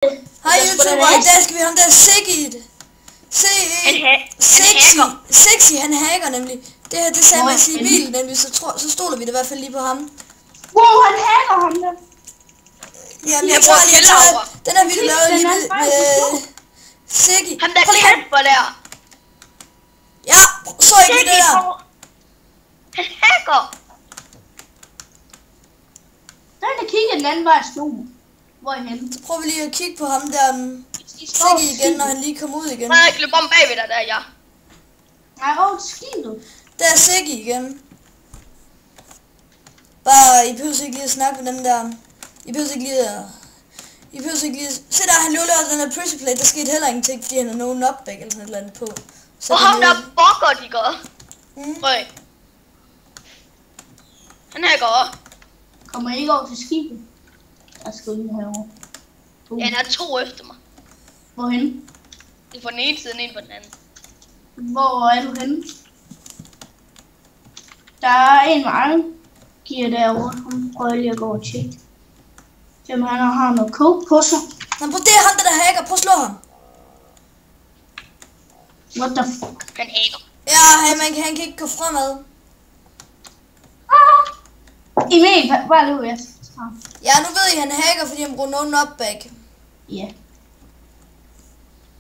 Hej YouTuber, i dag skal vi have ham der Siggy. Sexy, han hacker nemlig. Det her, det sagde mig i bilen, nemlig, så stoler vi det i hvert fald lige på ham. Wow, han hacker ham der. Jamen, jeg tager lige den her video lavet lige med Siggy. Han der kæmper der. Ja, så ikke det der. Han hacker. Der er der kigge den anden vej stol. Hvor er han? Så prøver vi lige at kigge på ham der Siggy igen, når han lige kommer ud igen. Nej, løb om bagved dig der, ja. Nej, over til skibet. Der er Siggy igen. Bare, I behøver ikke lige at snakke med dem der. I behøver ikke lige at... Se der, han løber den der pressure plate, der skete heller ingenting, fordi han har nogen knockback eller sådan et eller andet på. Så og ham der bokker, de gør. Prøv. Han hacker også. Kommer ikke over til skibet. Jeg skal lige herovre. Ja, der er 2 efter mig. Hvorhen? Det er på den ene side, og en på den anden. Hvor er du henne? Der er en med egen gear derovre. Han prøver lige at gå og tjekke. Se om han har noget coke på sig. Men det er ham der hacker. Prøv at slå ham. What the fuck? Han hacker. Ja, han kan ikke gå fremad. Emil, hvad er det, jeg Ja, nu ved I, han hacker, fordi han bruger nogen knockback. Ja.